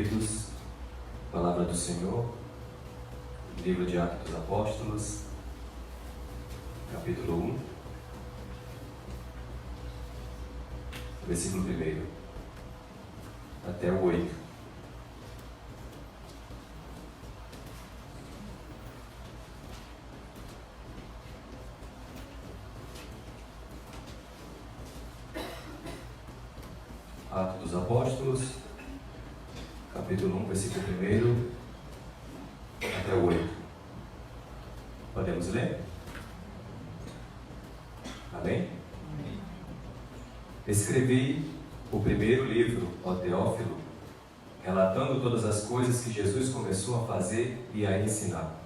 queridos, palavra do Senhor, livro de Atos dos Apóstolos, capítulo 1, versículo 1 até o 8. Atos dos Apóstolos, capítulo 1, versículo 1 até o 8. Podemos ler? Amém? Escrevi o primeiro livro, ó Teófilo, relatando todas as coisas que Jesus começou a fazer e a ensinar,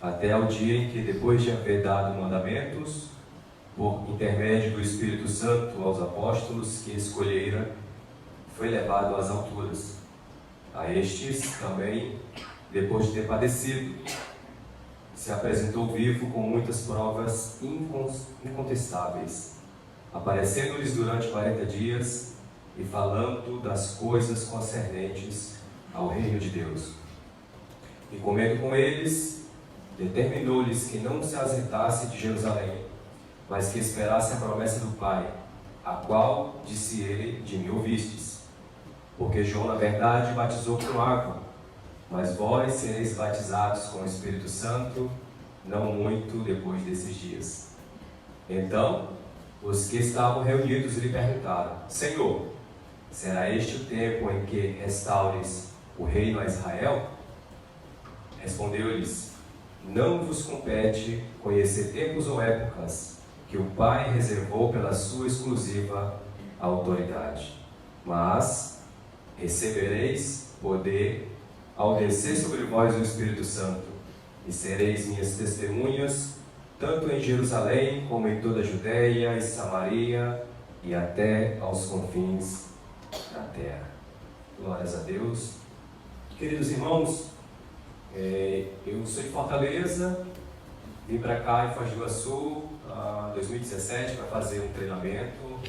até ao dia em que, depois de haver dado mandamentos, por intermédio do Espírito Santo aos apóstolos que escolhera, foi levado às alturas. A estes também, depois de ter padecido, se apresentou vivo com muitas provas incontestáveis, aparecendo-lhes durante 40 dias e falando das coisas concernentes ao reino de Deus. E comendo com eles, determinou-lhes que não se ausentasse de Jerusalém, mas que esperasse a promessa do Pai, a qual, disse ele, de mim ouvistes. Porque João, na verdade, batizou com água, mas vós sereis batizados com o Espírito Santo, não muito depois desses dias. Então, os que estavam reunidos lhe perguntaram: Senhor, será este o tempo em que restaures o reino a Israel? Respondeu-lhes: Não vos compete conhecer tempos ou épocas que o Pai reservou pela sua exclusiva autoridade. Mas recebereis poder ao descer sobre vós o Espírito Santo, e sereis minhas testemunhas, tanto em Jerusalém como em toda a Judeia e Samaria, e até aos confins da terra. Glórias a Deus. Queridos irmãos, eu sou de Fortaleza, vim para cá em Foz do Iguaçu, em 2017, para fazer um treinamento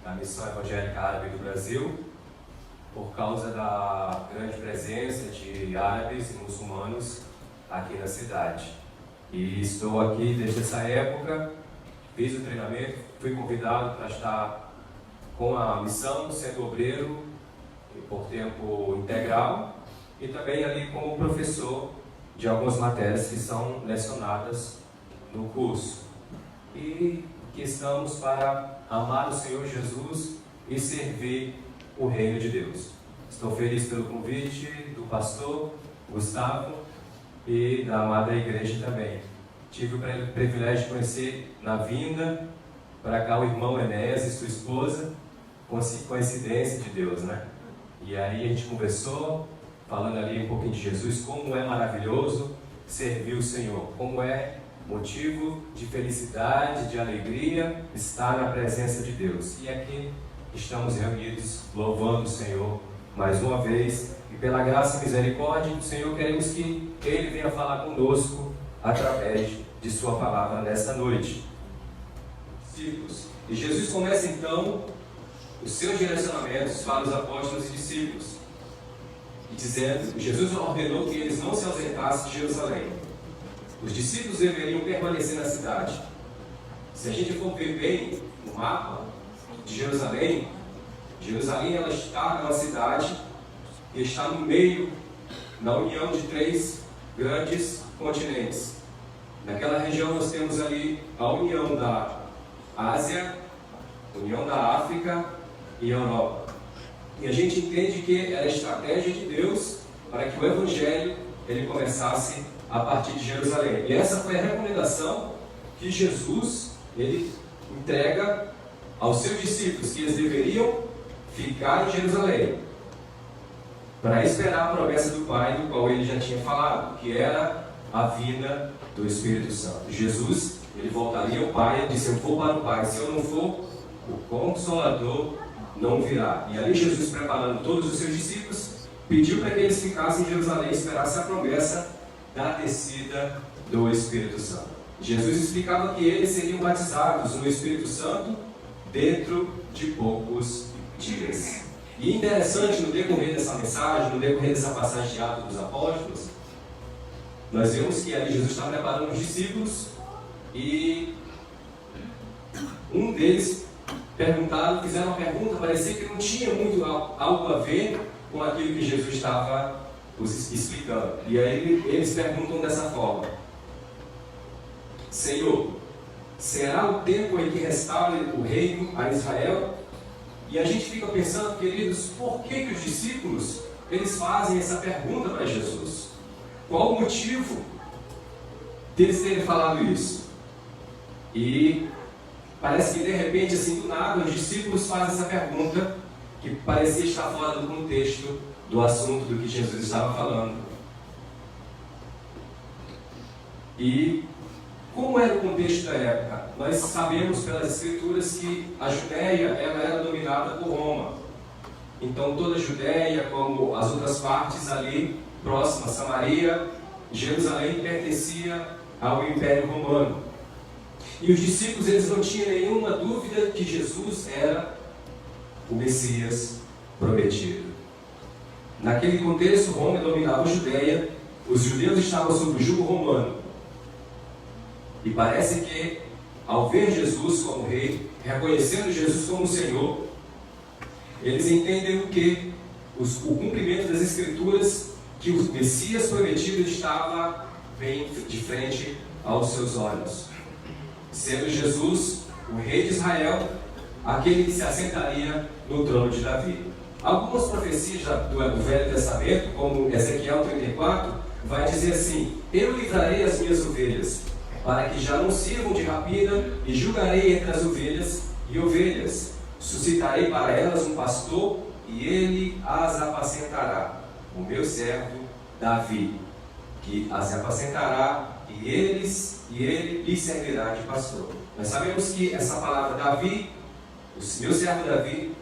da Missão Evangélica Árabe do Brasil, por causa da grande presença de árabes e muçulmanos aqui na cidade. E estou aqui desde essa época, fiz o treinamento, fui convidado para estar com a missão, sendo obreiro por tempo integral, e também ali como professor de algumas matérias que são lecionadas no curso. E que estamos para amar o Senhor Jesus e servir o reino de Deus. Estou feliz pelo convite do pastor Gustavo e da amada igreja também. Tive o privilégio de conhecer na vinda para cá o irmão Enéas e sua esposa, coincidência de Deus, né? E aí a gente conversou, falando ali um pouquinho de Jesus, como é maravilhoso servir o Senhor, como é motivo de felicidade, de alegria estar na presença de Deus. E aqui estamos reunidos louvando o Senhor mais uma vez, e pela graça e misericórdia do Senhor queremos que Ele venha falar conosco através de sua palavra nesta noite. Discípulos. E Jesus começa então os seus direcionamentos para os apóstolos e discípulos, e dizendo, Jesus ordenou que eles não se ausentassem de Jerusalém. Os discípulos deveriam permanecer na cidade. Se a gente for ver bem no mapa de Jerusalém, ela está numa cidade que está no meio, na união de 3 grandes continentes. Naquela região nós temos ali a união da Ásia, a união da África e a Europa. E a gente entende que era a estratégia de Deus para que o Evangelho ele começasse a partir de Jerusalém. E essa foi a recomendação que Jesus ele entrega aos seus discípulos, que eles deveriam ficar em Jerusalém para esperar a promessa do Pai, do qual ele já tinha falado, que era a vinda do Espírito Santo. Jesus, ele voltaria ao Pai e disse: eu vou para o Pai, se eu não for, o Consolador não virá. E ali Jesus, preparando todos os seus discípulos, pediu para que eles ficassem em Jerusalém e esperassem a promessa da descida do Espírito Santo. Jesus explicava que eles seriam batizados no Espírito Santo dentro de poucos dias. E interessante, no decorrer dessa mensagem, no decorrer dessa passagem de Atos dos Apóstolos, nós vemos que ali Jesus está preparando os discípulos e um deles fizeram uma pergunta, parecia que não tinha muito algo a ver com aquilo que Jesus estava os explicando. E aí eles perguntam dessa forma: Senhor, será o tempo em que restaure o reino a Israel? E a gente fica pensando, queridos, por que os discípulos eles fazem essa pergunta para Jesus? Qual o motivo deles terem falado isso? E parece que de repente, assim, do nada, os discípulos fazem essa pergunta que parecia estar fora do contexto do assunto do que Jesus estava falando. E como era o contexto da época? Nós sabemos pelas escrituras que a Judéia ela era dominada por Roma. Então toda a Judéia, como as outras partes ali próximas, Samaria, Jerusalém, pertencia ao Império Romano. E os discípulos eles não tinham nenhuma dúvida que Jesus era o Messias prometido. Naquele contexto, Roma dominava a Judéia, os judeus estavam sob o jugo romano. E parece que, ao ver Jesus como rei, reconhecendo Jesus como Senhor, eles entendem o que? O cumprimento das Escrituras, que o Messias prometido estava bem de frente aos seus olhos. Sendo Jesus, o rei de Israel, aquele que se assentaria no trono de Davi. Algumas profecias do Velho Testamento, como Ezequiel 34, vai dizer assim: eu livrarei as minhas ovelhas, para que já não sirvam de rapina, e julgarei entre as ovelhas e ovelhas. Suscitarei para elas um pastor, e ele as apacentará. O meu servo Davi, que as apacentará, e ele lhes servirá de pastor. Nós sabemos que essa palavra Davi, o meu servo Davi,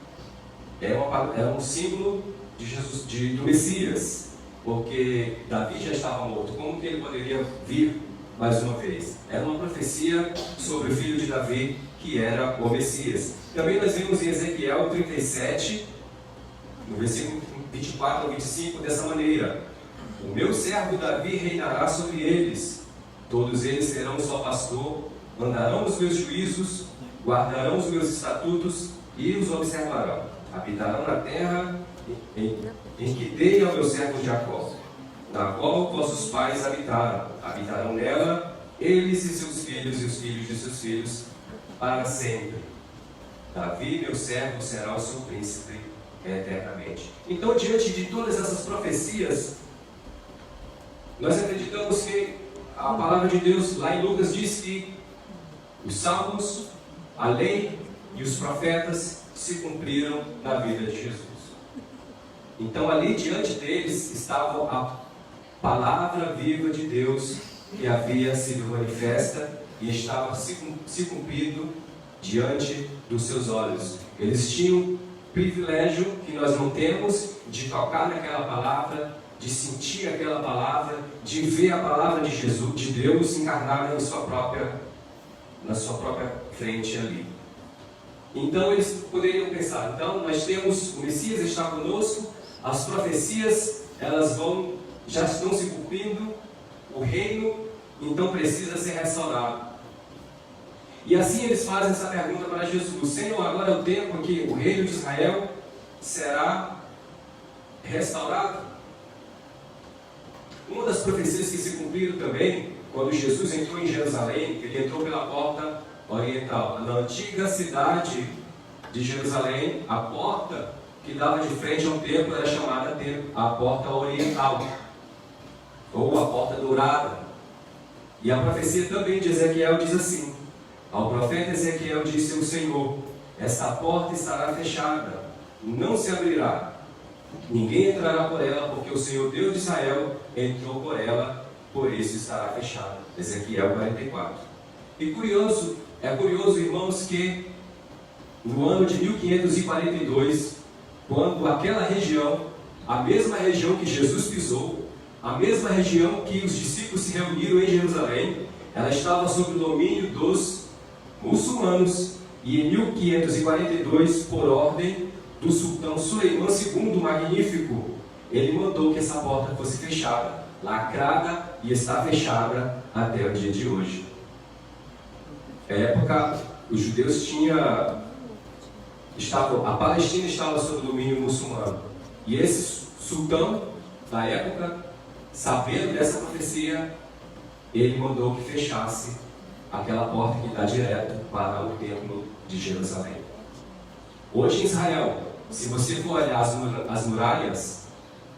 é um símbolo de Jesus, do Messias, porque Davi já estava morto. Como que ele poderia vir mais uma vez? Era uma profecia sobre o filho de Davi, que era o Messias. Também nós vemos em Ezequiel 37, no versículo 24 ao 25, dessa maneira: o meu servo Davi reinará sobre eles, todos eles serão só pastor, andarão nos meus juízos, guardarão os meus estatutos e os observarão. Habitarão na terra em que dei ao meu servo Jacó, na qual vossos pais habitaram. Habitarão nela, eles e seus filhos e os filhos de seus filhos, para sempre. Davi, meu servo, será o seu príncipe eternamente. Então, diante de todas essas profecias, nós acreditamos que a palavra de Deus, lá em Lucas, diz que os salmos, a lei e os profetas se cumpriram na vida de Jesus. Então, ali diante deles estava a palavra viva de Deus que havia sido manifesta e estava se cumprindo diante dos seus olhos. Eles tinham privilégio que nós não temos de tocar naquela palavra, de sentir aquela palavra, de ver a palavra de Jesus, de Deus encarnada na sua própria frente ali. Então eles poderiam pensar: então nós temos o Messias está conosco, as profecias já estão se cumprindo, o reino então precisa ser restaurado. E assim eles fazem essa pergunta para Jesus: Senhor, agora é o tempo que o reino de Israel será restaurado? Uma das profecias que se cumpriram também, quando Jesus entrou em Jerusalém, ele entrou pela porta oriental. Na antiga cidade de Jerusalém, a porta que dava de frente ao templo era chamada a porta oriental, ou a porta dourada. E a profecia também de Ezequiel diz assim: ao profeta Ezequiel disse o Senhor: esta porta estará fechada, não se abrirá, ninguém entrará por ela, porque o Senhor Deus de Israel entrou por ela, por isso estará fechada. Ezequiel 44. E é curioso, irmãos, que no ano de 1542, quando aquela região, a mesma região que Jesus pisou, a mesma região que os discípulos se reuniram em Jerusalém, ela estava sob o domínio dos muçulmanos. E em 1542, por ordem do sultão Suleimã II, magnífico, ele mandou que essa porta fosse fechada, lacrada, e está fechada até o dia de hoje. Na época, os judeus a Palestina estava sob o domínio muçulmano. E esse sultão da época, sabendo dessa profecia, ele mandou que fechasse aquela porta que dá direto para o templo de Jerusalém. Hoje em Israel, se você for olhar as muralhas,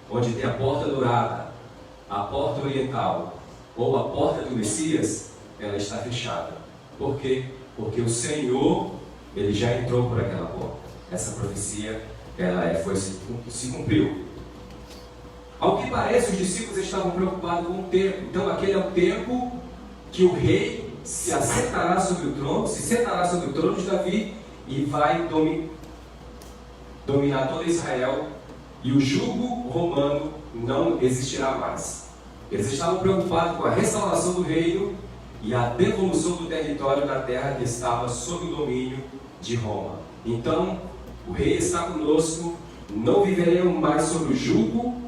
onde tem a porta dourada, a porta oriental ou a porta do Messias, ela está fechada. Por quê? Porque o Senhor, ele já entrou por aquela porta. Essa profecia, se cumpriu. Ao que parece, os discípulos estavam preocupados com o tempo. Então, aquele é o tempo que o rei se sentará sobre o trono de Davi e vai dominar toda Israel, e o jugo romano não existirá mais. Eles estavam preocupados com a restauração do reino e a devolução do território da terra que estava sob o domínio de Roma. Então, o rei está conosco, não viveremos mais sob o jugo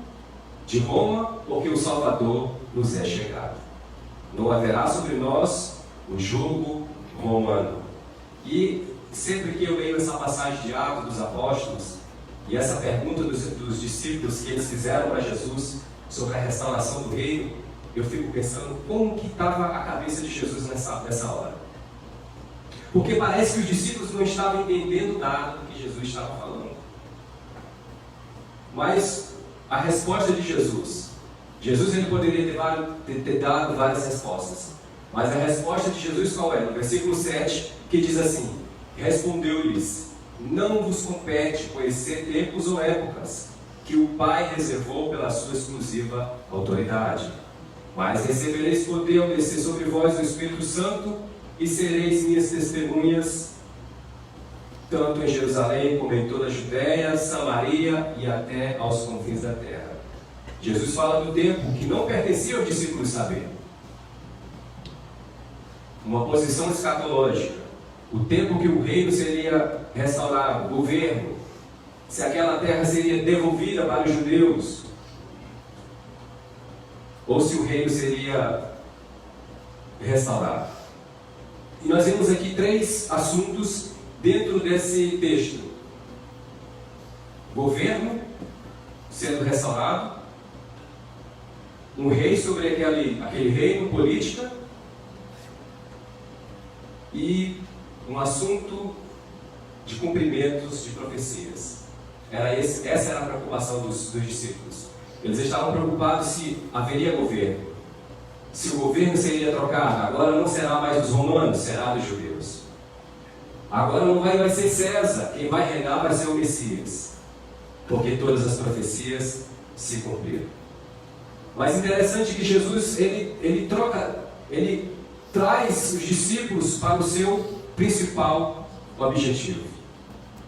de Roma, porque o Salvador nos é chegado. Não haverá sobre nós o jugo romano. E sempre que eu leio essa passagem de Atos dos Apóstolos, e essa pergunta dos discípulos que eles fizeram para Jesus sobre a restauração do reino, eu fico pensando como que estava a cabeça de Jesus nessa hora. Porque parece que os discípulos não estavam entendendo nada do que Jesus estava falando. Mas a resposta de Jesus ele poderia ter dado várias respostas. Mas a resposta de Jesus qual é? No versículo 7, que diz assim: respondeu-lhes: não vos compete conhecer tempos ou épocas que o Pai reservou pela sua exclusiva autoridade. Mas recebereis poder ao descer sobre vós o Espírito Santo, e sereis minhas testemunhas, tanto em Jerusalém como em toda a Judéia, Samaria e até aos confins da terra. Jesus fala do tempo que não pertencia aos discípulos saber. Uma posição escatológica. O tempo que o reino seria restaurado, o governo, se aquela terra seria devolvida para os judeus, ou se o reino seria restaurado. E nós vemos aqui 3 assuntos dentro desse texto: governo sendo restaurado, um rei sobre aquele reino, política, e um assunto de cumprimentos de profecias. Essa era a preocupação dos discípulos. Eles estavam preocupados se haveria governo, se o governo seria trocado. Agora não será mais dos romanos, será dos judeus. Agora não vai ser César, quem vai reinar vai ser o Messias, porque todas as profecias se cumpriram. Mas interessante que Jesus ele traz os discípulos para o seu principal objetivo,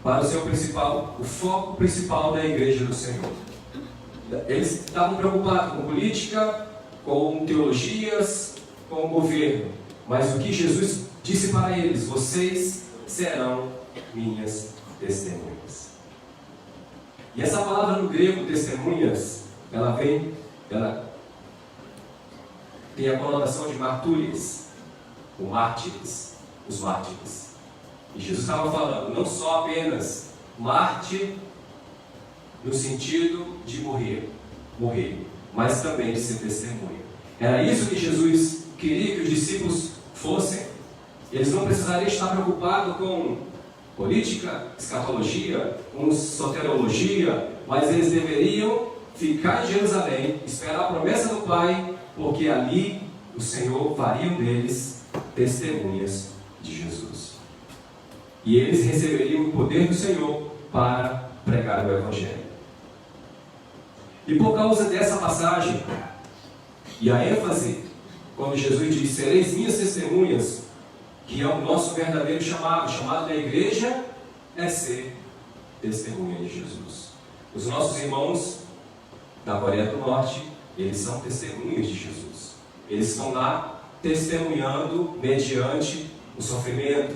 para o foco principal da igreja do Senhor. Eles estavam preocupados com política, com teologias, com o governo, mas o que Jesus disse para eles: vocês serão minhas testemunhas. E essa palavra no grego, testemunhas, ela tem a conotação de martúrios, os mártires. E Jesus estava falando não só apenas mártir no sentido de morrer, mas também de ser testemunha. Era isso que Jesus queria que os discípulos fossem. Eles não precisariam estar preocupados com política, escatologia, com soteriologia, mas eles deveriam ficar em Jerusalém, esperar a promessa do Pai, porque ali o Senhor faria deles testemunhas de Jesus. E eles receberiam o poder do Senhor para pregar o Evangelho. E por causa dessa passagem, e a ênfase, quando Jesus diz: sereis minhas testemunhas, que é o nosso verdadeiro chamado da igreja é ser testemunha de Jesus. Os nossos irmãos da Coreia do Norte, eles são testemunhas de Jesus. Eles estão lá testemunhando mediante o sofrimento.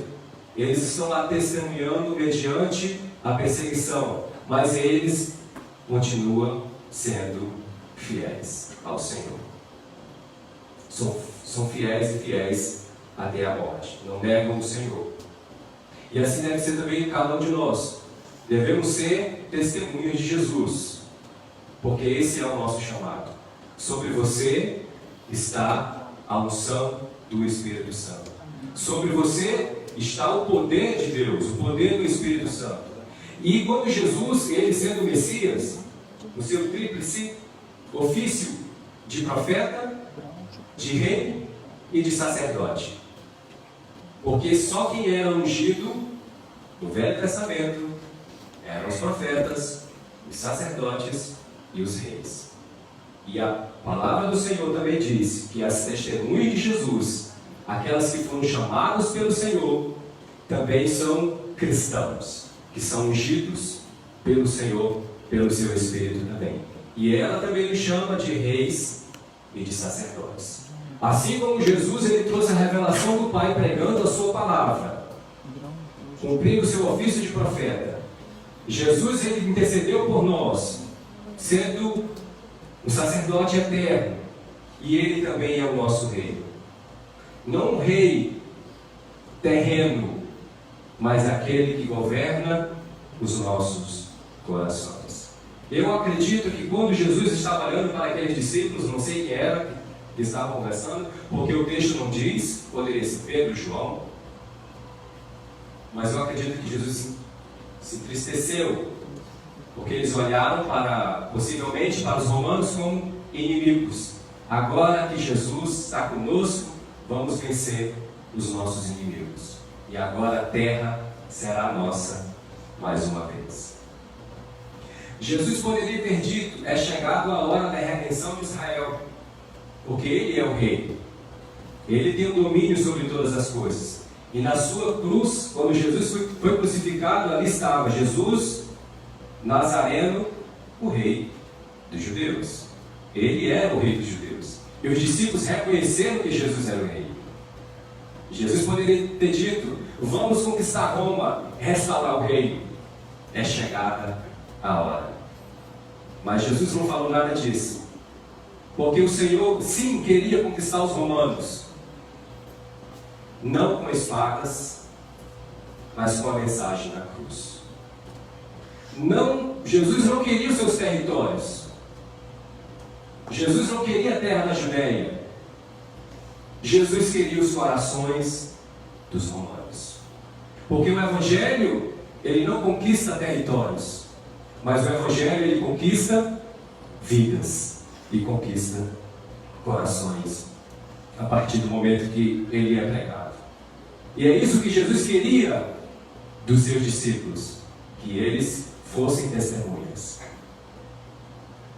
Eles estão lá testemunhando mediante a perseguição, mas eles continuam sendo fiéis ao Senhor. São fiéis e fiéis até a morte, não negam o Senhor. E assim deve ser também cada um de nós. Devemos ser testemunhas de Jesus, porque esse é o nosso chamado. Sobre você está a unção do Espírito Santo. Sobre você está o poder de Deus, o poder do Espírito Santo. E quando Jesus, ele sendo o Messias, no seu tríplice ofício de profeta, de rei e de sacerdote. Porque só quem era ungido no Velho Testamento eram os profetas, os sacerdotes e os reis. E a palavra do Senhor também diz que as testemunhas de Jesus, aquelas que foram chamadas pelo Senhor, também são cristãos, que são ungidos pelo Senhor, pelo seu Espírito também. E ela também nos chama de reis e de sacerdotes. Assim como Jesus, ele trouxe a revelação do Pai pregando a sua palavra, cumprindo o seu ofício de profeta. Jesus, ele intercedeu por nós, sendo um sacerdote eterno, e ele também é o nosso rei. Não um rei terreno, mas aquele que governa os nossos corações. Eu acredito que quando Jesus estava olhando para aqueles discípulos, não sei quem era, que estavam conversando, porque o texto não diz, poderia ser Pedro e João, mas eu acredito que Jesus se entristeceu, porque eles olharam possivelmente para os romanos como inimigos. Agora que Jesus está conosco, vamos vencer os nossos inimigos. E agora a terra será nossa mais uma vez. Jesus poderia ter dito: é chegado a hora da redenção de Israel, porque Ele é o Rei. Ele tem o domínio sobre todas as coisas. E na sua cruz, quando Jesus foi crucificado, ali estava Jesus, Nazareno, o Rei dos judeus. Ele era o Rei dos judeus. E os discípulos reconheceram que Jesus era o Rei. Jesus poderia ter dito: vamos conquistar Roma, restaurar o reino. É chegada a hora. Mas Jesus não falou nada disso, porque o Senhor sim queria conquistar os romanos, não com espadas, mas com a mensagem da cruz. Jesus não queria os seus territórios. Jesus não queria a terra da Judéia. Jesus queria os corações dos romanos. Porque o Evangelho, ele não conquista territórios, mas o Evangelho, ele conquista vidas e conquista corações a partir do momento que ele é pregado. E é isso que Jesus queria dos seus discípulos, que eles fossem testemunhas.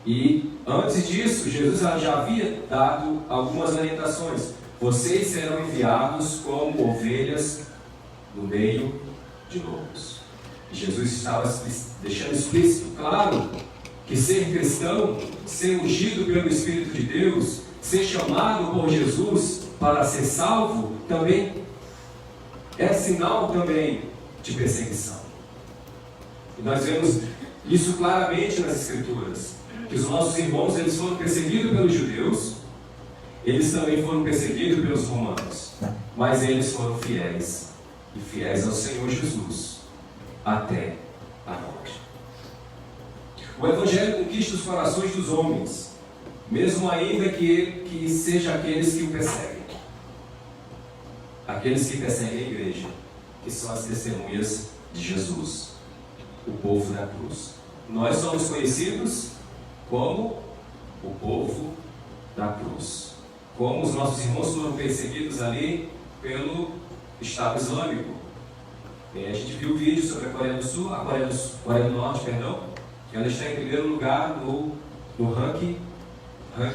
E antes disso, Jesus já havia dado algumas orientações. Vocês serão enviados como ovelhas no meio de lobos. E Jesus estava deixando explícito, claro, que ser cristão, ser ungido pelo Espírito de Deus, ser chamado por Jesus para ser salvo, também é sinal também de perseguição. E nós vemos isso claramente nas Escrituras, que os nossos irmãos, eles foram perseguidos pelos judeus, eles também foram perseguidos pelos romanos, mas eles foram fiéis, e fiéis ao Senhor Jesus, até a morte. O Evangelho conquista os corações dos homens, mesmo ainda que seja aqueles que o perseguem. Aqueles que perseguem a igreja, que são as testemunhas de Jesus, o povo da cruz. Nós somos conhecidos como o povo da cruz. Como os nossos irmãos foram perseguidos ali pelo Estado Islâmico. E a gente viu o vídeo sobre a Coreia do Sul, a Coreia do Norte, perdão, que ela está em primeiro lugar no ranking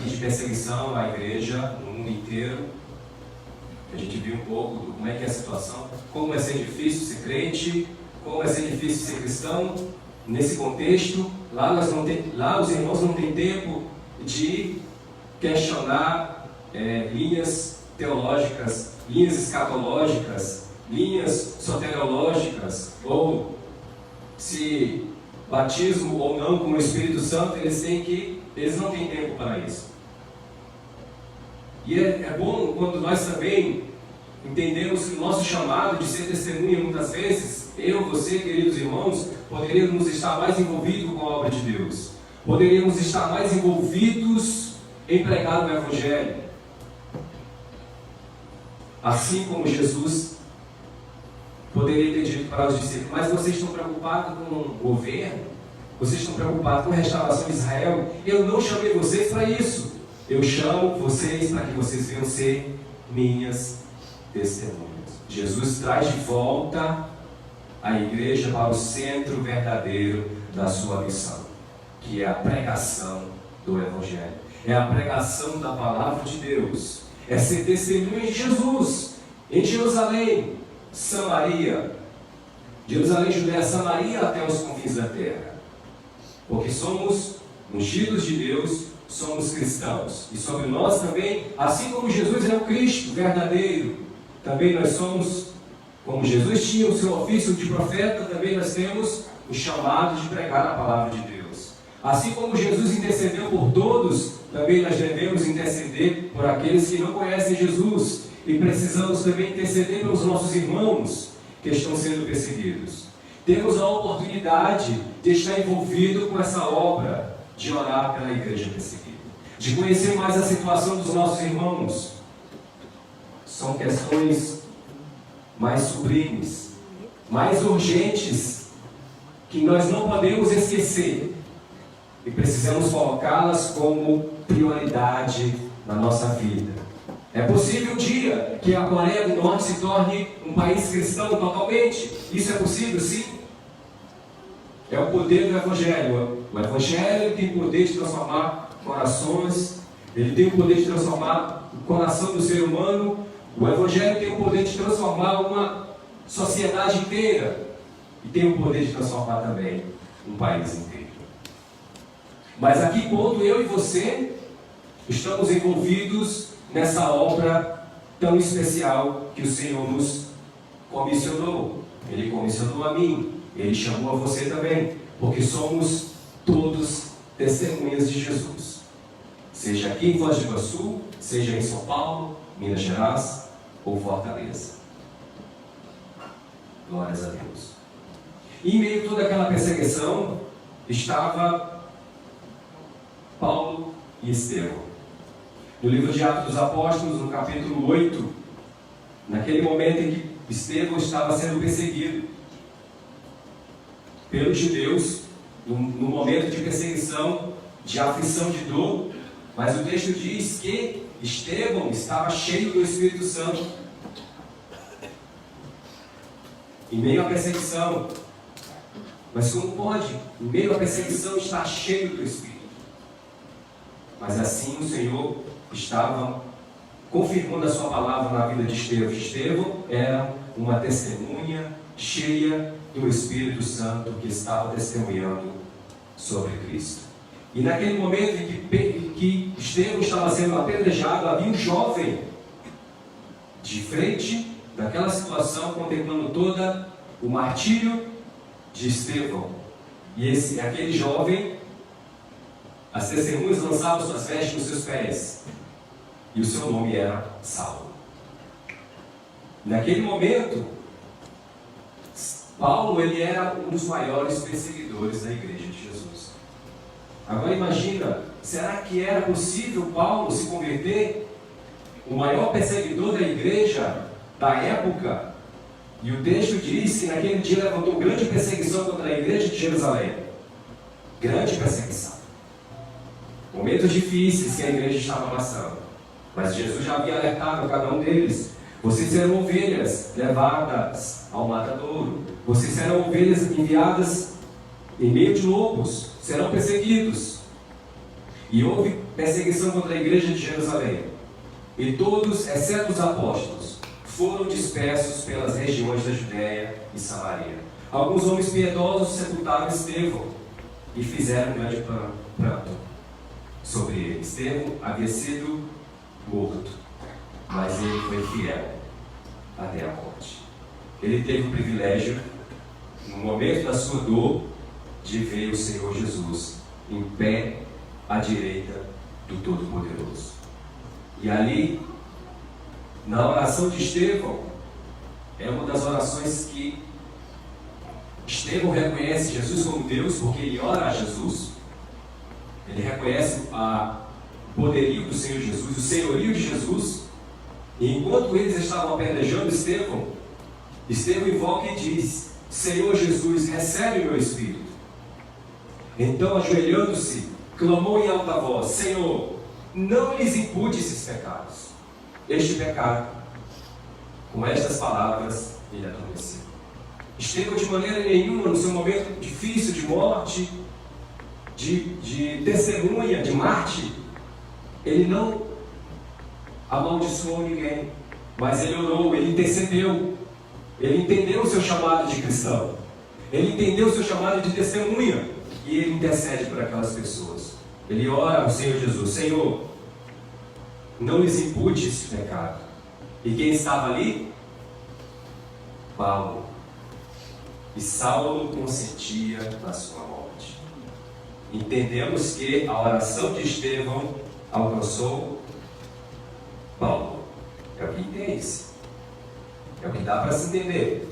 de perseguição à igreja no mundo inteiro. A gente viu um pouco do como é que é a situação, como é ser difícil ser crente, como é ser difícil ser cristão. Nesse contexto, lá os irmãos não têm tempo de questionar linhas teológicas, linhas escatológicas, linhas soteriológicas ou se batismo ou não com o Espírito Santo, eles não têm tempo para isso. E é bom quando nós também entendemos que o nosso chamado de ser testemunha, muitas vezes, eu, você, queridos irmãos, poderíamos estar mais envolvidos com a obra de Deus. Poderíamos estar mais envolvidos em pregar o Evangelho. Assim como Jesus poderia ter dito para os discípulos: mas vocês estão preocupados com o governo? Vocês estão preocupados com a restauração de Israel? Eu não chamei vocês para isso. Eu chamo vocês para que vocês venham ser minhas testemunhas. Jesus traz de volta a igreja para o centro verdadeiro da sua missão, que é a pregação do Evangelho. É a pregação da palavra de Deus. É ser testemunha de Jesus em Jerusalém, Samaria, Jerusalém, Judéia, Samaria, até os confins da terra. Porque somos ungidos de Deus, somos cristãos. E sobre nós também, assim como Jesus é o Cristo verdadeiro, também nós somos, como Jesus tinha o seu ofício de profeta, também nós temos o chamado de pregar a palavra de Deus. Assim como Jesus intercedeu por todos, também nós devemos interceder por aqueles que não conhecem Jesus. E precisamos também interceder pelos nossos irmãos que estão sendo perseguidos. Temos a oportunidade de estar envolvido com essa obra, de orar pela igreja perseguida, de conhecer mais a situação dos nossos irmãos. São questões mais sublimes, mais urgentes, que nós não podemos esquecer e precisamos colocá-las como prioridade na nossa vida. É possível um dia que a Coreia do Norte se torne um país cristão totalmente. Isso é possível, sim. É o poder do Evangelho. O Evangelho tem o poder de transformar corações. Ele tem o poder de transformar o coração do ser humano. O Evangelho tem o poder de transformar uma sociedade inteira. E tem o poder de transformar também um país inteiro. Mas a que ponto eu e você estamos envolvidos nessa obra tão especial que o Senhor nos comissionou? Ele comissionou a mim, Ele chamou a você também, porque somos todos testemunhas de Jesus. Seja aqui em Foz do Iguaçu, seja em São Paulo, Minas Gerais ou Fortaleza. Glórias a Deus. E em meio a toda aquela perseguição, estava Paulo e Estevão. No livro de Atos dos Apóstolos, no capítulo 8, naquele momento em que Estevão estava sendo perseguido pelos judeus, no momento de perseguição, de aflição, de dor, mas o texto diz que Estevão estava cheio do Espírito Santo. Em meio à perseguição. Mas como pode, em meio à perseguição, estar cheio do Espírito? Mas assim o Senhor estava confirmando a sua palavra na vida de Estevão. Estevão era uma testemunha cheia do Espírito Santo que estava testemunhando sobre Cristo. E naquele momento em que Estevão estava sendo apedrejado, havia um jovem de frente daquela situação, contemplando todo o martírio de Estevão. E aquele jovem, as testemunhas lançavam suas vestes nos seus pés. E o seu nome era Saulo. Naquele momento, Paulo ele era um dos maiores perseguidores da igreja de Jesus. Agora imagina, será que era possível Paulo se converter? O maior perseguidor da igreja da época. E o texto diz que naquele dia levantou grande perseguição contra a igreja de Jerusalém. Grande perseguição. Momentos difíceis que a igreja estava passando. Mas Jesus já havia alertado a cada um deles. Vocês serão ovelhas levadas ao matadouro. Vocês serão ovelhas enviadas em meio de lobos. Serão perseguidos. E houve perseguição contra a igreja de Jerusalém. E todos, exceto os apóstolos, foram dispersos pelas regiões da Judéia e Samaria. Alguns homens piedosos sepultaram Estevão e fizeram um grande pranto sobre ele. Estevão havia sido morto, mas ele foi fiel até a morte. Ele teve o privilégio no momento da sua dor, de ver o Senhor Jesus em pé à direita do Todo-Poderoso. E ali, na oração de Estevão, é uma das orações que Estevão reconhece Jesus como Deus, porque ele ora a Jesus. Ele reconhece o poderio do Senhor Jesus, o senhorio de Jesus. E enquanto eles estavam apedrejando Estevão invoca e diz: Senhor Jesus, recebe o meu espírito. Então, ajoelhando-se, clamou em alta voz: Senhor, não lhes impute esses pecados. Este pecado. Com estas palavras, ele adormeceu. Estevão, de maneira nenhuma, no seu momento difícil de morte, de testemunha, de mártir, ele não amaldiçoou ninguém, mas ele orou, ele intercedeu, ele entendeu o seu chamado de cristão, ele entendeu o seu chamado de testemunha, e ele intercede por aquelas pessoas. Ele ora ao Senhor Jesus: Senhor, não lhes impute esse pecado. E quem estava ali? Paulo. E Saulo consentia na sua morte. Entendemos que a oração de Estevão alcançou Paulo. É o que entende-se. É o que dá para se entender.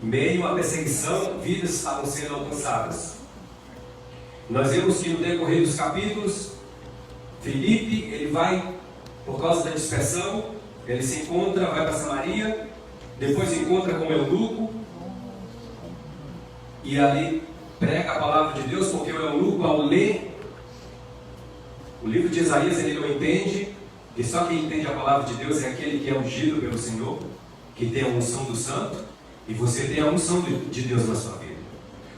Em meio à perseguição, vidas estavam sendo alcançadas. Nós vemos que no decorrer dos capítulos, Filipe, ele vai, por causa da dispersão, ele se encontra, vai para Samaria, depois se encontra com o eunuco, e ali prega a palavra de Deus, porque o eunuco, ao ler o livro de Isaías, ele não entende, e só quem entende a palavra de Deus é aquele que é ungido pelo Senhor, que tem a unção do santo, e você tem a unção de Deus na sua vida.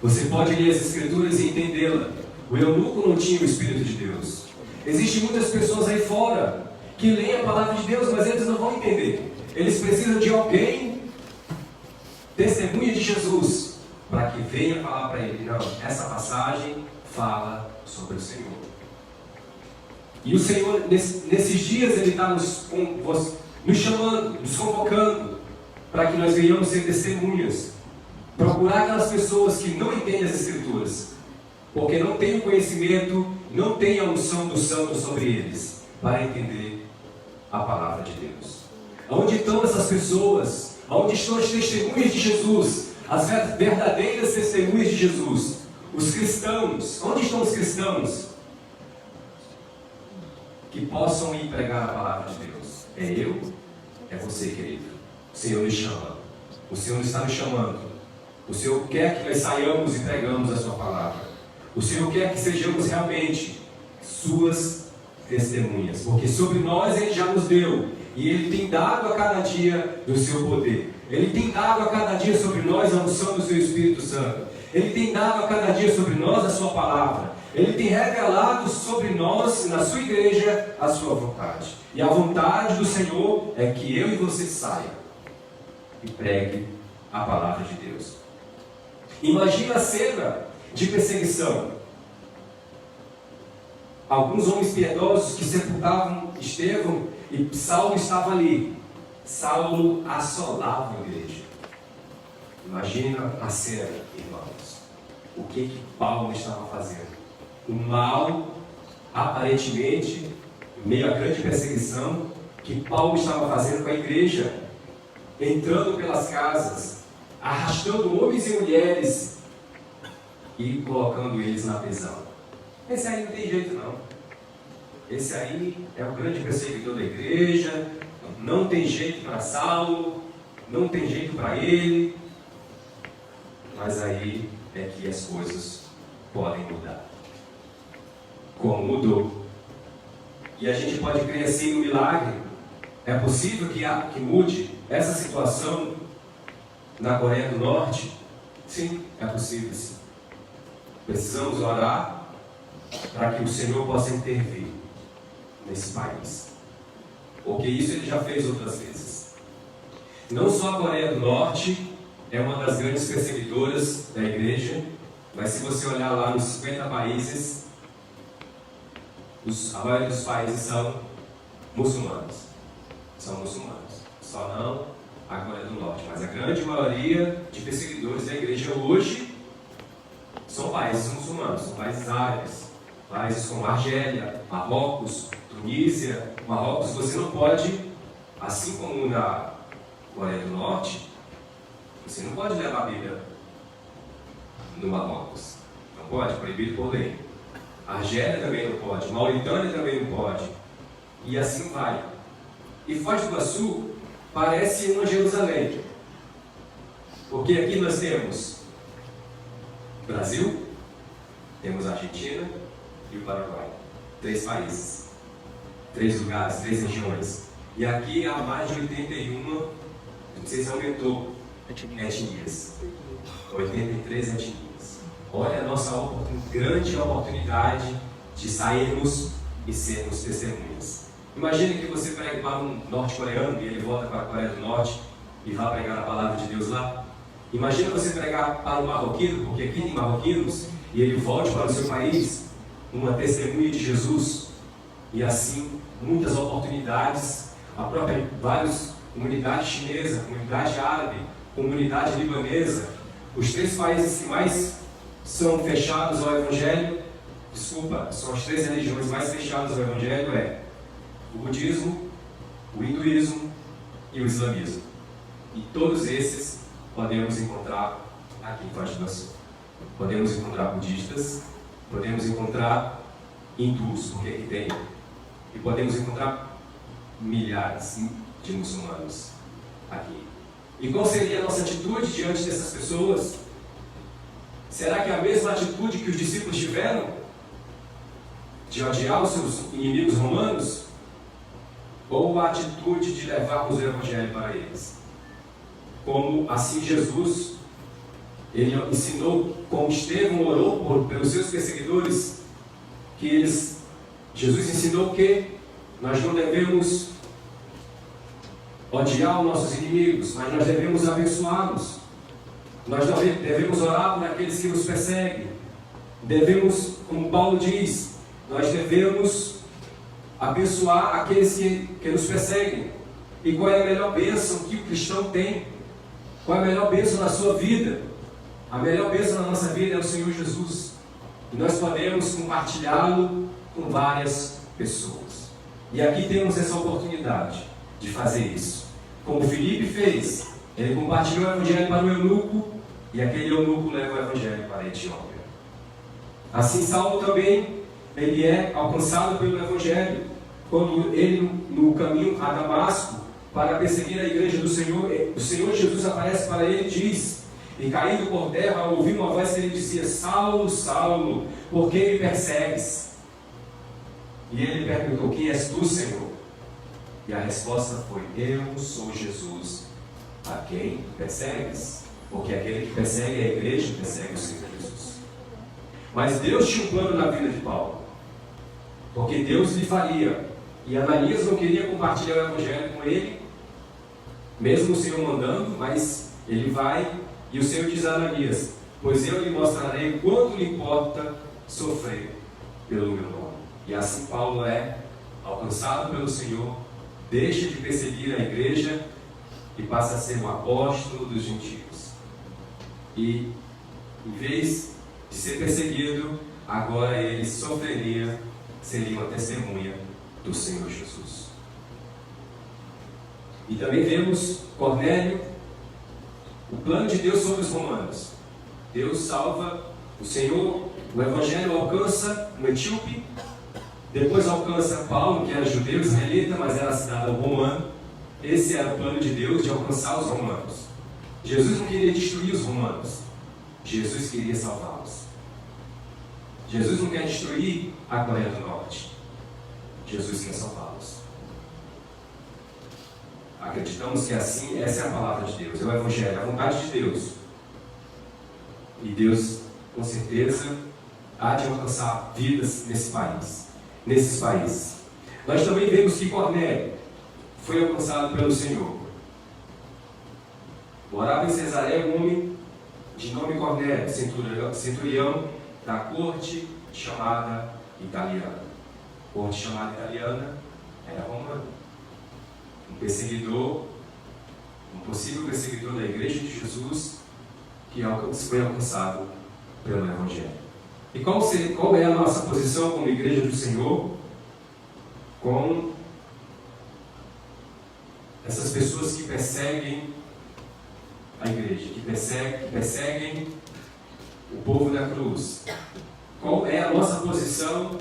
Você pode ler as Escrituras e entendê-la. O eunuco não tinha o Espírito de Deus. Existem muitas pessoas aí fora que leem a palavra de Deus, mas eles não vão entender. Eles precisam de alguém, testemunha de Jesus, para que venha falar para ele: não, essa passagem fala sobre o Senhor. E o Senhor, nesses dias, Ele está nos chamando, nos convocando, para que nós venhamos ser testemunhas. Procurar aquelas pessoas que não entendem as Escrituras, porque não têm o conhecimento, não têm a unção do Santo sobre eles, para entender a palavra de Deus. Onde estão essas pessoas? Onde estão as testemunhas de Jesus? As verdadeiras testemunhas de Jesus? Os cristãos. Onde estão os cristãos? Que possam ir pregar a palavra de Deus. É eu, é você, querido. O Senhor nos chama. O Senhor está nos chamando. O Senhor quer que nós saiamos e pregamos a sua palavra. O Senhor quer que sejamos realmente suas testemunhas, porque sobre nós Ele já nos deu, e Ele tem dado a cada dia do seu poder. Ele tem dado a cada dia sobre nós a unção do seu Espírito Santo. Ele tem dado a cada dia sobre nós a sua palavra. Ele tem revelado sobre nós, na sua igreja, a sua vontade. E a vontade do Senhor é que eu e você saia e pregue a palavra de Deus. Imagina a cena de perseguição. Alguns homens piedosos que sepultavam Estevão, e Saulo estava ali. Saulo assolava a igreja. Imagina a cena, irmãos. O que Paulo estava fazendo? O mal, aparentemente, em meio à grande perseguição, que Paulo estava fazendo com a igreja, entrando pelas casas, arrastando homens e mulheres e colocando eles na prisão. Esse aí não tem jeito não. Esse aí é o grande perseguidor da igreja, não tem jeito para Saulo, não tem jeito para ele. Mas aí é que as coisas podem mudar. Como mudou. E a gente pode crer assim no milagre. É possível que mude essa situação na Coreia do Norte? Sim, é possível sim. Precisamos orar para que o Senhor possa intervir nesse país. Porque isso Ele já fez outras vezes. Não só a Coreia do Norte é uma das grandes perseguidoras da igreja, mas se você olhar lá nos 50 países, a maioria dos países são muçulmanos. São muçulmanos. Só não a Coreia do Norte, mas a grande maioria de perseguidores da igreja hoje são países muçulmanos, são países árabes, países como Argélia, Marrocos, Tunísia. Marrocos, você não pode, assim como na Coreia do Norte, você não pode levar a Bíblia no Marrocos, não pode, proibido por lei. Argélia também não pode, Mauritânia também não pode, e assim vai. E Foz do Iguaçu parece uma Jerusalém, porque aqui nós temos Brasil, temos a Argentina e o Paraguai. 3 países, 3 lugares, 3 regiões. E aqui há mais de 81, não sei se aumentou, etnias. 83 etnias. Olha a nossa grande oportunidade de sairmos e sermos testemunhas. Imagine que você pregue para um norte-coreano e ele volta para a Coreia do Norte e vai pregar a palavra de Deus lá. Imagina você pregar para um marroquino, porque aqui tem marroquinos, e ele volte para o seu país, uma testemunha de Jesus. E assim, muitas oportunidades, várias comunidade chinesa, comunidade árabe, comunidade libanesa, os 3 países que mais são fechados ao Evangelho, são as 3 religiões mais fechadas ao Evangelho, o budismo, o hinduísmo e o islamismo. E todos esses podemos encontrar aqui em Foz do Iguaçu. Podemos encontrar budistas, podemos encontrar hindus, porque aqui tem, e podemos encontrar milhares de muçulmanos aqui. E qual seria a nossa atitude diante dessas pessoas? Será que é a mesma atitude que os discípulos tiveram? De odiar os seus inimigos romanos? Ou a atitude de levarmos o Evangelho para eles? Como assim Jesus, ele ensinou, como Estevão orou pelos seus perseguidores, Jesus ensinou que nós não devemos odiar os nossos inimigos, mas nós devemos abençoá-los. Nós devemos orar por aqueles que nos perseguem. Devemos, como Paulo diz, nós devemos abençoar aqueles que nos perseguem. E qual é a melhor bênção que o cristão tem? Qual é a melhor bênção na sua vida? A melhor bênção na nossa vida é o Senhor Jesus. E nós podemos compartilhá-lo com várias pessoas. E aqui temos essa oportunidade de fazer isso. Como Filipe fez, ele compartilhou o Evangelho para o eunuco, e aquele eunuco leva o Evangelho para a Etiópia. Assim Saulo também, ele é alcançado pelo Evangelho, quando ele, no caminho a Damasco, para perseguir a igreja do Senhor, o Senhor Jesus aparece para ele e diz, e caindo por terra, ouviu uma voz que ele dizia, Saulo, Saulo, por que me persegues? E ele perguntou, quem és tu, Senhor? E a resposta foi, eu sou Jesus, a quem persegues? Porque aquele que persegue a igreja, persegue o Senhor Jesus. Mas Deus tinha um plano na vida de Paulo, porque Deus lhe faria, e Ananias não queria compartilhar o Evangelho com ele, mesmo o Senhor mandando, mas ele vai, e o Senhor diz a Ananias, pois eu lhe mostrarei quanto lhe importa sofrer pelo meu nome. E assim Paulo é alcançado pelo Senhor, deixa de perseguir a igreja e passa a ser um apóstolo dos gentios. E em vez de ser perseguido, agora ele sofreria, seria uma testemunha do Senhor Jesus. E também vemos Cornélio, o plano de Deus sobre os romanos. Deus salva, o Senhor, o Evangelho alcança um etíope, depois alcança Paulo, que era judeu, israelita, mas era cidadão romano. Esse era o plano de Deus, de alcançar os romanos. Jesus não queria destruir os romanos, Jesus queria salvá-los. Jesus não quer destruir a Coreia do Norte, Jesus quer salvá-los. Acreditamos que assim, essa é a palavra de Deus, é o Evangelho, é a vontade de Deus. E Deus, com certeza, há de alcançar vidas nesses países. Nós também vemos que Cornélio foi alcançado pelo Senhor. Morava em Cesareia um homem de nome Cornélio, centurião da corte chamada italiana. Corte chamada italiana era romana. Um perseguidor um possível perseguidor da Igreja de Jesus que foi alcançado pelo Evangelho. E qual é a nossa posição como Igreja do Senhor com essas pessoas que perseguem a Igreja, que perseguem o povo da cruz? Qual é a nossa posição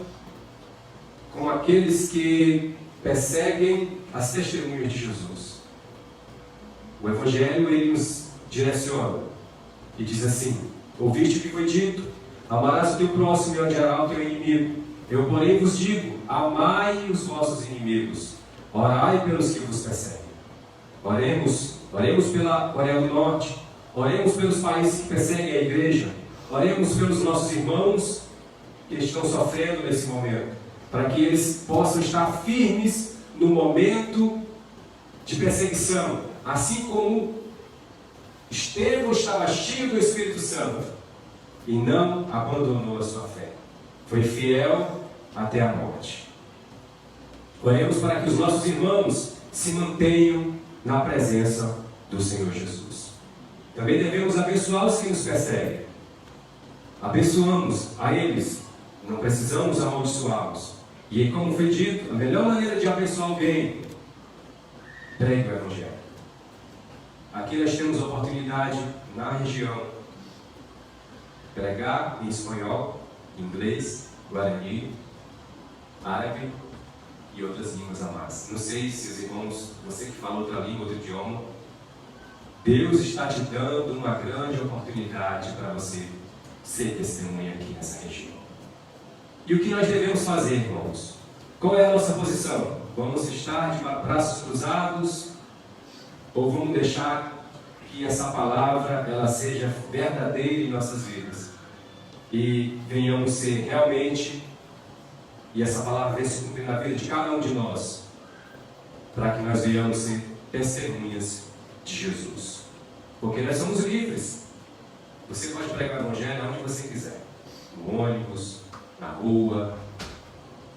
com aqueles que perseguem as testemunhas de Jesus? O Evangelho, ele nos direciona e diz assim: ouviste o que foi dito, amarás o teu próximo e odiarás o teu inimigo. Eu, porém, vos digo, amai os vossos inimigos, orai pelos que vos perseguem. Oremos pela Coreia do Norte, oremos pelos países que perseguem a Igreja, oremos pelos nossos irmãos que estão sofrendo nesse momento, para que eles possam estar firmes no momento de perseguição, assim como Estevão estava cheio do Espírito Santo e não abandonou a sua fé, foi fiel até a morte. Oremos para que os nossos irmãos se mantenham na presença do Senhor Jesus. Também devemos abençoar os que nos perseguem. Abençoamos a eles, não precisamos amaldiçoá-los. E como foi dito, a melhor maneira de abençoar alguém, pregue o Evangelho. Aqui nós temos a oportunidade, na região, pregar em espanhol, inglês, guarani, árabe e outras línguas a mais. Não sei se os irmãos, você que fala outra língua, outro idioma, Deus está te dando uma grande oportunidade para você ser testemunha aqui nessa região. E o que nós devemos fazer, irmãos? Qual é a nossa posição? Vamos estar de braços cruzados ou vamos deixar que essa palavra ela seja verdadeira em nossas vidas e venhamos ser realmente, e essa palavra venha se cumprir na vida de cada um de nós, para que nós venhamos ser testemunhas de Jesus? Porque nós somos livres. Você pode pregar o Evangelho onde você quiser, no ônibus, na rua,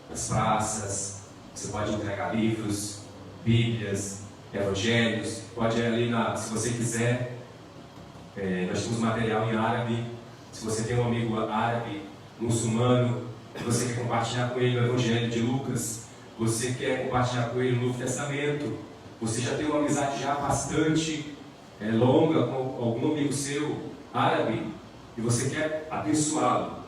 nas praças. Você pode entregar livros, bíblias, evangelhos. Pode ir ali, se você quiser. Nós temos material em árabe. Se você tem um amigo árabe, muçulmano, e você quer compartilhar com ele o Evangelho de Lucas, você quer compartilhar com ele o Novo Testamento, você já tem uma amizade já bastante longa com algum amigo seu árabe, e você quer abençoá-lo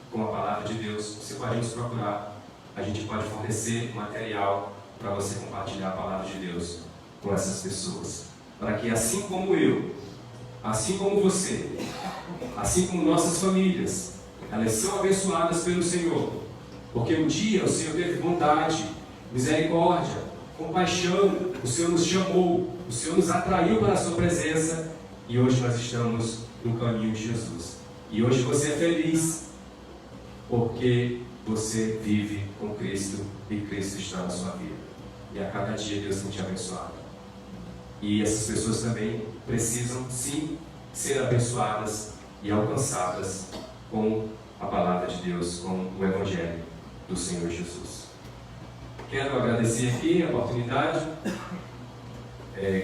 com a palavra de Deus, você pode nos procurar. A gente pode fornecer material para você compartilhar a palavra de Deus com essas pessoas, para que assim como eu, assim como você, assim como nossas famílias, elas são abençoadas pelo Senhor, porque um dia o Senhor teve bondade, misericórdia, compaixão, o Senhor nos chamou, o Senhor nos atraiu para a sua presença, e hoje nós estamos no caminho de Jesus. E hoje você é feliz, porque você vive com Cristo e Cristo está na sua vida. E a cada dia Deus tem te abençoado. E essas pessoas também precisam, sim, ser abençoadas e alcançadas com a palavra de Deus, com o Evangelho do Senhor Jesus. Quero agradecer aqui a oportunidade.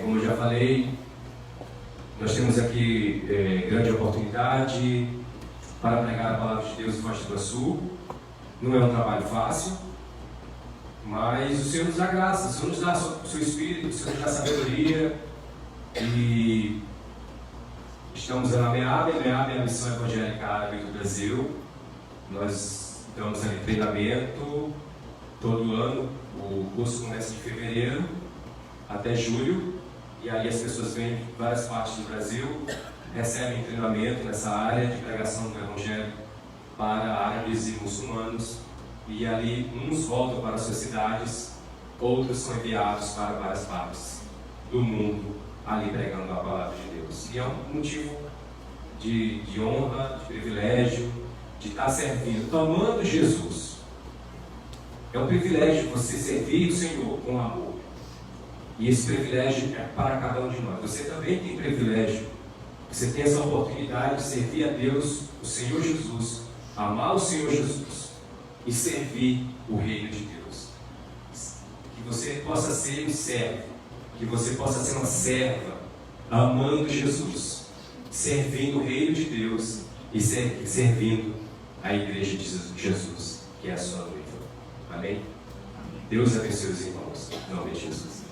Como eu já falei, nós temos aqui grande oportunidade para pregar a palavra de Deus em Foz do Iguaçu. Não é um trabalho fácil, mas o Senhor nos dá graça, o Senhor nos dá o seu Espírito, o Senhor nos dá sabedoria. E estamos na MEAB. A MEAB é a Missão Evangélica Árabe do Brasil. Nós damos ali treinamento todo ano. O curso começa de fevereiro até julho, e aí as pessoas vêm de várias partes do Brasil, recebem treinamento nessa área de pregação do Evangelho para árabes e muçulmanos, e ali uns voltam para suas cidades, outros são enviados para várias partes do mundo, ali pregando a palavra de Deus. E é um motivo de honra, de privilégio, de estar servindo, amando Jesus. É um privilégio você servir o Senhor com amor. E esse privilégio é para cada um de nós. Você também tem privilégio. Você tem essa oportunidade de servir a Deus, o Senhor Jesus, amar o Senhor Jesus e servir o reino de Deus. Que você possa ser um servo que você possa ser uma serva, amando Jesus, servindo o reino de Deus e servindo a igreja de Jesus, que é a sua noiva. Amém? Deus abençoe os irmãos. Em nome de Jesus.